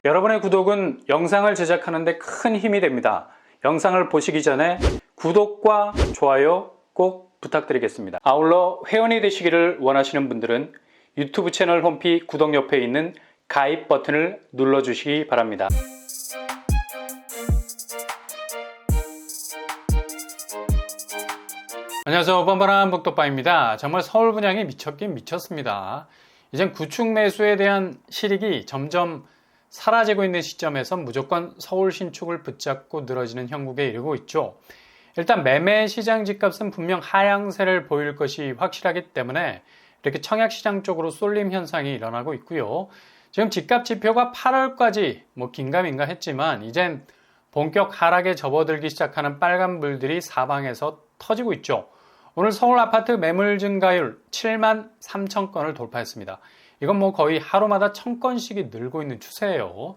여러분의 구독은 영상을 제작하는 데 큰 힘이 됩니다. 영상을 보시기 전에 구독과 좋아요 꼭 부탁드리겠습니다. 아울러 회원이 되시기를 원하시는 분들은 유튜브 채널 홈피 구독 옆에 있는 가입 버튼을 눌러주시기 바랍니다. 안녕하세요. 뻔뻔한 복덕바입니다. 정말 서울 분양이 미쳤긴 미쳤습니다. 이젠 구축 매수에 대한 실익이 점점 사라지고 있는 시점에서 무조건 서울 신축을 붙잡고 늘어지는 형국에 이르고 있죠. 일단 매매 시장 집값은 분명 하향세를 보일 것이 확실하기 때문에 이렇게 청약시장 쪽으로 쏠림 현상이 일어나고 있고요. 지금 집값 지표가 8월까지 긴가민가 했지만 이젠 본격 하락에 접어들기 시작하는 빨간불들이 사방에서 터지고 있죠. 오늘 서울 아파트 매물 증가율 7만 3천 건을 돌파했습니다. 이건 거의 하루마다 1000건씩이 늘고 있는 추세예요.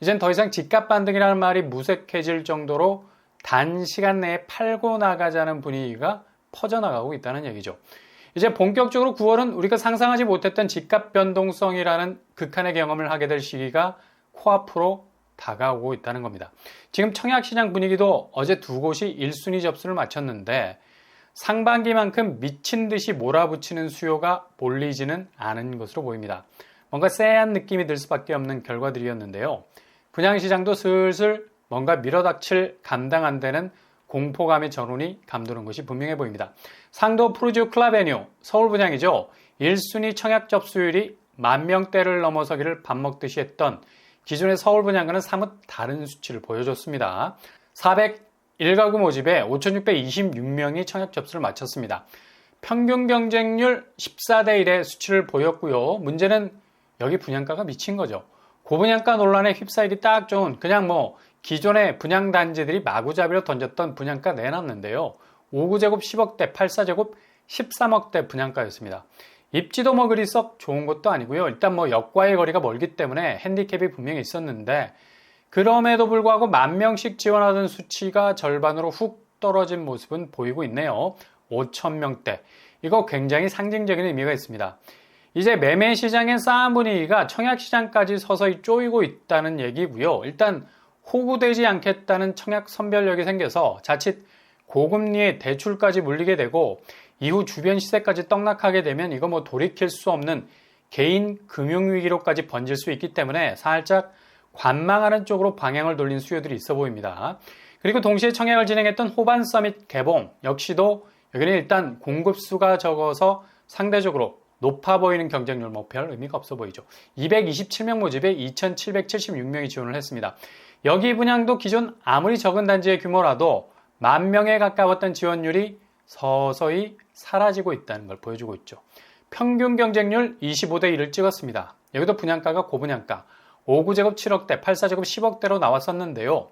이젠 더 이상 집값 반등이라는 말이 무색해질 정도로 단시간 내에 팔고 나가자는 분위기가 퍼져나가고 있다는 얘기죠. 이제 본격적으로 9월은 우리가 상상하지 못했던 집값 변동성이라는 극한의 경험을 하게 될 시기가 코앞으로 다가오고 있다는 겁니다. 지금 청약시장 분위기도 어제 두 곳이 1순위 접수를 마쳤는데 상반기만큼 미친 듯이 몰아붙이는 수요가 몰리지는 않은 것으로 보입니다. 뭔가 쎄한 느낌이 들 수밖에 없는 결과들이었는데요. 분양시장도 슬슬 뭔가 밀어닥칠 감당 안 되는 공포감의 전운이 감도는 것이 분명해 보입니다. 상도 푸르지오 클라베뉴 서울 분양이죠. 1순위 청약 접수율이 10,000명대를 넘어서기를 밥 먹듯이 했던 기존의 서울 분양가는 사뭇 다른 수치를 보여줬습니다. 401가구 모집에 5,626명이 청약 접수를 마쳤습니다. 평균 경쟁률 14대 1의 수치를 보였고요. 문제는 여기 분양가가 미친 거죠. 고분양가 논란에 휩싸이기 딱 좋은 그냥 기존의 분양단지들이 마구잡이로 던졌던 분양가 내놨는데요. 5구제곱 10억대, 8사제곱 13억대 분양가였습니다. 입지도 그리 썩 좋은 것도 아니고요. 일단 역과의 거리가 멀기 때문에 핸디캡이 분명히 있었는데 그럼에도 불구하고 10,000명씩 지원하던 수치가 절반으로 훅 떨어진 모습은 보이고 있네요. 5,000명대. 이거 굉장히 상징적인 의미가 있습니다. 이제 매매 시장의 싸한 분위기가 청약 시장까지 서서히 쪼이고 있다는 얘기고요. 일단 호구되지 않겠다는 청약 선별력이 생겨서 자칫 고금리의 대출까지 물리게 되고 이후 주변 시세까지 떡락하게 되면 이거 돌이킬 수 없는 개인 금융위기로까지 번질 수 있기 때문에 살짝 관망하는 쪽으로 방향을 돌린 수요들이 있어 보입니다. 그리고 동시에 청약을 진행했던 호반 서밋 개봉 역시도 여기는 일단 공급수가 적어서 상대적으로 높아 보이는 경쟁률 별 의미가 없어 보이죠. 227명 모집에 2,776명이 지원을 했습니다. 여기 분양도 기존 아무리 적은 단지의 규모라도 10,000명에 가까웠던 지원율이 서서히 사라지고 있다는 걸 보여주고 있죠. 평균 경쟁률 25대 1을 찍었습니다. 여기도 분양가가 고분양가 5구제곱 7억대, 8사제곱 10억대로 나왔었는데요.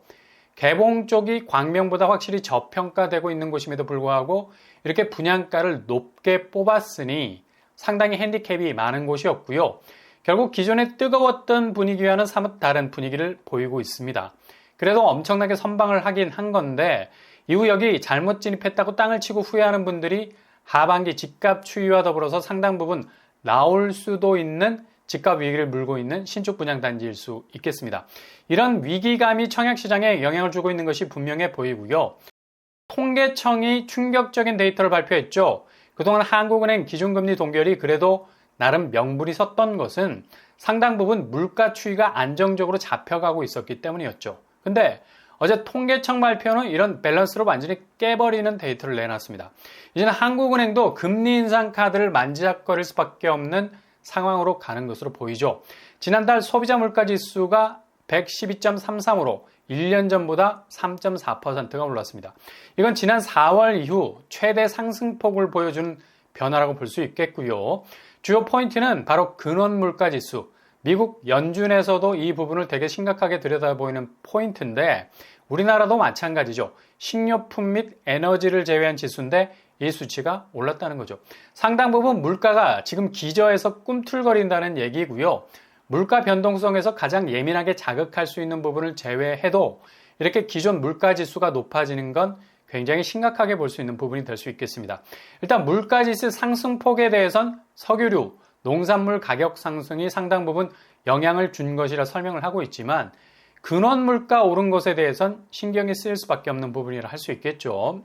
개봉 쪽이 광명보다 확실히 저평가되고 있는 곳임에도 불구하고 이렇게 분양가를 높게 뽑았으니 상당히 핸디캡이 많은 곳이었고요. 결국 기존의 뜨거웠던 분위기와는 사뭇 다른 분위기를 보이고 있습니다. 그래도 엄청나게 선방을 하긴 한 건데 이후 여기 잘못 진입했다고 땅을 치고 후회하는 분들이 하반기 집값 추이와 더불어서 상당 부분 나올 수도 있는 집값 위기를 물고 있는 신축 분양 단지일 수 있겠습니다. 이런 위기감이 청약시장에 영향을 주고 있는 것이 분명해 보이고요. 통계청이 충격적인 데이터를 발표했죠. 그동안 한국은행 기준금리 동결이 그래도 나름 명분이 섰던 것은 상당 부분 물가 추이가 안정적으로 잡혀가고 있었기 때문이었죠. 근데 어제 통계청 발표는 이런 밸런스로 완전히 깨버리는 데이터를 내놨습니다. 이제는 한국은행도 금리 인상 카드를 만지작거릴 수밖에 없는 상황으로 가는 것으로 보이죠. 지난달 소비자 물가지수가 112.33으로 1년 전보다 3.4%가 올랐습니다. 이건 지난 4월 이후 최대 상승폭을 보여준 변화라고 볼 수 있겠고요. 주요 포인트는 바로 근원 물가지수, 미국 연준에서도 이 부분을 되게 심각하게 들여다보이는 포인트인데 우리나라도 마찬가지죠. 식료품 및 에너지를 제외한 지수인데 이 수치가 올랐다는 거죠. 상당 부분 물가가 지금 기저에서 꿈틀거린다는 얘기고요. 물가 변동성에서 가장 예민하게 자극할 수 있는 부분을 제외해도 이렇게 기존 물가 지수가 높아지는 건 굉장히 심각하게 볼 수 있는 부분이 될 수 있겠습니다. 일단 물가지수 상승폭에 대해선 석유류, 농산물 가격 상승이 상당 부분 영향을 준 것이라 설명을 하고 있지만 근원 물가 오른 것에 대해선 신경이 쓰일 수밖에 없는 부분이라 할 수 있겠죠.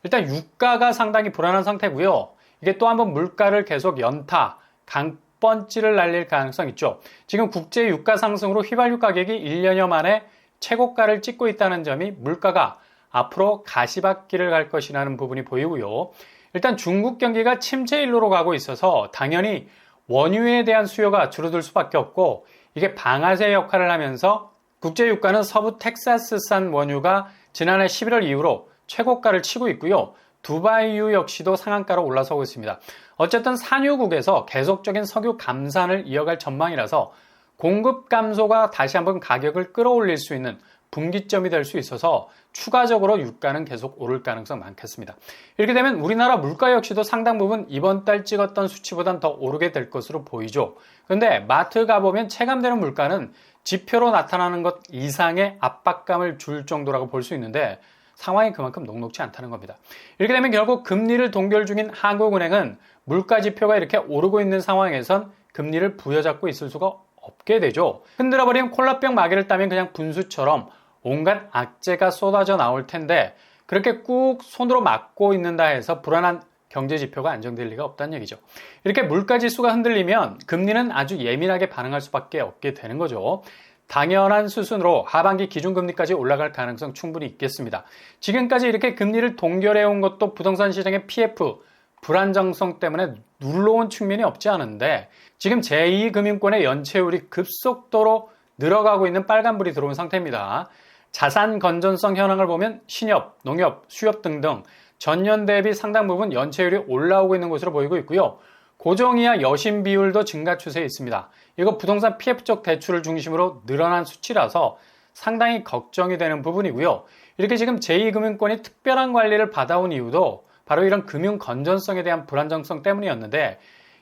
일단 유가가 상당히 불안한 상태고요. 이게 또 한번 물가를 계속 연타, 강번지를 날릴 가능성이 있죠. 지금 국제 유가 상승으로 휘발유 가격이 1년여 만에 최고가를 찍고 있다는 점이 물가가 앞으로 가시밭길을 갈 것이라는 부분이 보이고요. 일단 중국 경기가 침체 일로로 가고 있어서 당연히 원유에 대한 수요가 줄어들 수밖에 없고 이게 방아쇠 역할을 하면서 국제 유가는 서부 텍사스산 원유가 지난해 11월 이후로 최고가를 치고 있고요. 두바이유 역시도 상한가로 올라서고 있습니다. 어쨌든 산유국에서 계속적인 석유 감산을 이어갈 전망이라서 공급 감소가 다시 한번 가격을 끌어올릴 수 있는 분기점이 될 수 있어서 추가적으로 유가는 계속 오를 가능성 많겠습니다. 이렇게 되면 우리나라 물가 역시도 상당 부분 이번 달 찍었던 수치보단 더 오르게 될 것으로 보이죠. 그런데 마트 가보면 체감되는 물가는 지표로 나타나는 것 이상의 압박감을 줄 정도라고 볼 수 있는데 상황이 그만큼 녹록지 않다는 겁니다. 이렇게 되면 결국 금리를 동결 중인 한국은행은 물가 지표가 이렇게 오르고 있는 상황에선 금리를 부여잡고 있을 수가 없게 되죠. 흔들어버린 콜라병 마개를 따면 그냥 분수처럼 온갖 악재가 쏟아져 나올 텐데 그렇게 꾹 손으로 막고 있는다 해서 불안한 경제 지표가 안정될 리가 없다는 얘기죠. 이렇게 물가 지수가 흔들리면 금리는 아주 예민하게 반응할 수밖에 없게 되는 거죠. 당연한 수순으로 하반기 기준금리까지 올라갈 가능성 충분히 있겠습니다. 지금까지 이렇게 금리를 동결해온 것도 부동산 시장의 PF, 불안정성 때문에 눌러온 측면이 없지 않은데 지금 제2금융권의 연체율이 급속도로 늘어가고 있는 빨간불이 들어온 상태입니다. 자산 건전성 현황을 보면 신협, 농협, 수협 등등 전년 대비 상당 부분 연체율이 올라오고 있는 것으로 보이고 있고요. 고정이하 여신 비율도 증가 추세에 있습니다. 이거 부동산 PF 쪽 대출을 중심으로 늘어난 수치라서 상당히 걱정이 되는 부분이고요. 이렇게 지금 제2금융권이 특별한 관리를 받아온 이유도 바로 이런 금융 건전성에 대한 불안정성 때문이었는데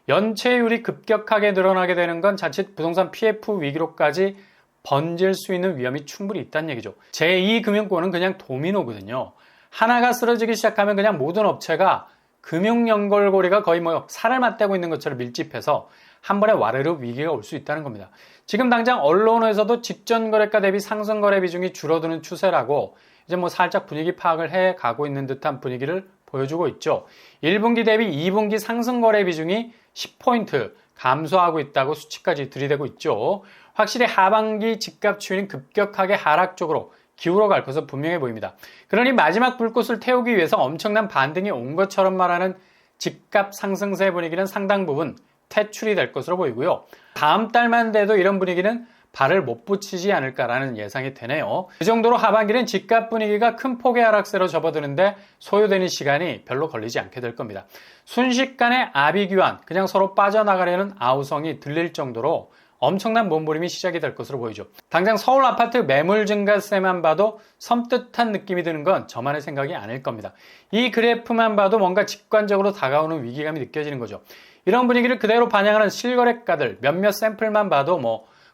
연체율이 급격하게 늘어나게 되는 건 자칫 부동산 PF 위기로까지 번질 수 있는 위험이 충분히 있다는 얘기죠. 제2금융권은 그냥 도미노거든요. 하나가 쓰러지기 시작하면 그냥 모든 업체가 금융연결고리가 거의 살을 맞대고 있는 것처럼 밀집해서 한 번에 와르르 위기가 올 수 있다는 겁니다. 지금 당장 언론에서도 직전 거래가 대비 상승 거래 비중이 줄어드는 추세라고 이제 살짝 분위기 파악을 해 가고 있는 듯한 분위기를 보여주고 있죠. 1분기 대비 2분기 상승 거래 비중이 10포인트 감소하고 있다고 수치까지 들이대고 있죠. 확실히 하반기 집값 추이는 급격하게 하락 쪽으로 기울어 갈 것은 분명해 보입니다. 그러니 마지막 불꽃을 태우기 위해서 엄청난 반등이 온 것처럼 말하는 집값 상승세 분위기는 상당 부분 퇴출이 될 것으로 보이고요. 다음 달만 돼도 이런 분위기는 발을 못 붙이지 않을까라는 예상이 되네요. 그 정도로 하반기는 집값 분위기가 큰 폭의 하락세로 접어드는데 소요되는 시간이 별로 걸리지 않게 될 겁니다. 순식간에 아비규환, 그냥 서로 빠져나가려는 아우성이 들릴 정도로 엄청난 몸부림이 시작이 될 것으로 보이죠. 당장 서울 아파트 매물 증가세만 봐도 섬뜩한 느낌이 드는 건 저만의 생각이 아닐 겁니다. 이 그래프만 봐도 뭔가 직관적으로 다가오는 위기감이 느껴지는 거죠. 이런 분위기를 그대로 반영하는 실거래가들 몇몇 샘플만 봐도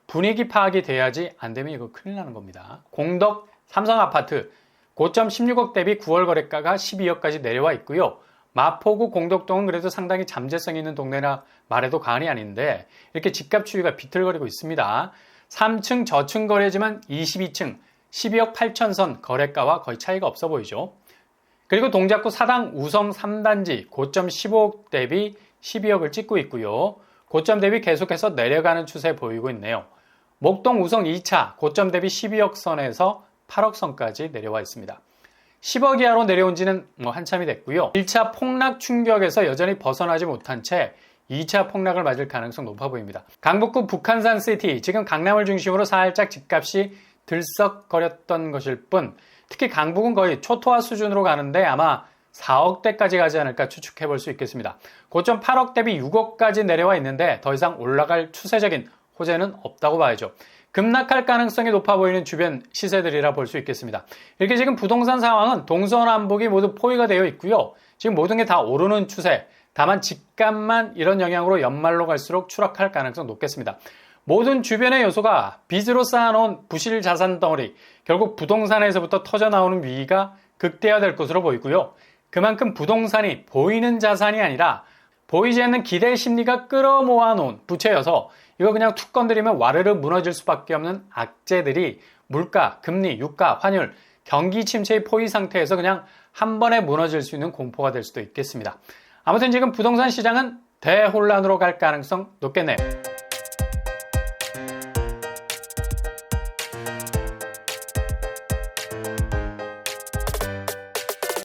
분위기 파악이 돼야지 안 되면 이거 큰일 나는 겁니다. 공덕 삼성 아파트 고점 16억 대비 9월 거래가가 12억까지 내려와 있고요. 마포구 공덕동은 그래도 상당히 잠재성 있는 동네나 말해도 과언이 아닌데 이렇게 집값 추이가 비틀거리고 있습니다. 3층 저층 거래지만 22층 12억 8천 선 거래가와 거의 차이가 없어 보이죠. 그리고 동작구 사당 우성 3단지 고점 15억 대비 12억을 찍고 있고요. 고점 대비 계속해서 내려가는 추세 보이고 있네요. 목동 우성 2차 고점 대비 12억 선에서 8억 선까지 내려와 있습니다. 10억 이하로 내려온 지는 한참이 됐고요. 1차 폭락 충격에서 여전히 벗어나지 못한 채 2차 폭락을 맞을 가능성 높아 보입니다. 강북구 북한산 시티, 지금 강남을 중심으로 살짝 집값이 들썩거렸던 것일 뿐 특히 강북은 거의 초토화 수준으로 가는데 아마 4억대까지 가지 않을까 추측해 볼 수 있겠습니다. 고점 8억 대비 6억까지 내려와 있는데 더 이상 올라갈 추세적인 호재는 없다고 봐야죠. 급락할 가능성이 높아 보이는 주변 시세들이라 볼 수 있겠습니다. 이렇게 지금 부동산 상황은 동서남북이 모두 포위가 되어 있고요. 지금 모든 게 다 오르는 추세. 다만 집값만 이런 영향으로 연말로 갈수록 추락할 가능성 높겠습니다. 모든 주변의 요소가 빚으로 쌓아놓은 부실 자산 덩어리, 결국 부동산에서부터 터져나오는 위기가 극대화될 것으로 보이고요. 그만큼 부동산이 보이는 자산이 아니라 보이지 않는 기대 심리가 끌어모아 놓은 부채여서 이거 그냥 툭 건드리면 와르르 무너질 수밖에 없는 악재들이 물가, 금리, 유가, 환율, 경기 침체의 포위 상태에서 그냥 한 번에 무너질 수 있는 공포가 될 수도 있겠습니다. 아무튼 지금 부동산 시장은 대혼란으로 갈 가능성 높겠네요.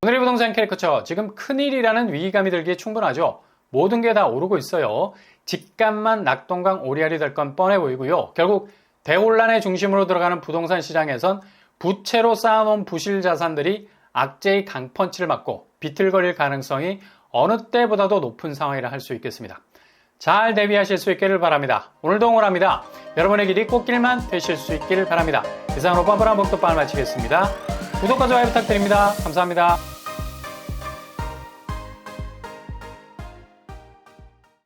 오늘의 부동산 캐리커처, 지금 큰일이라는 위기감이 들기에 충분하죠. 모든 게 다 오르고 있어요. 집값만 낙동강 오리알이 될 건 뻔해 보이고요. 결국 대혼란의 중심으로 들어가는 부동산 시장에선 부채로 쌓아놓은 부실 자산들이 악재의 강펀치를 맞고 비틀거릴 가능성이 어느 때보다도 높은 상황이라 할 수 있겠습니다. 잘 대비하실 수 있기를 바랍니다. 오늘도 응원합니다. 여러분의 길이 꽃길만 되실 수 있기를 바랍니다. 이상으로 뻔뻔한 복덕방을 마치겠습니다. 구독과 좋아요 부탁드립니다. 감사합니다.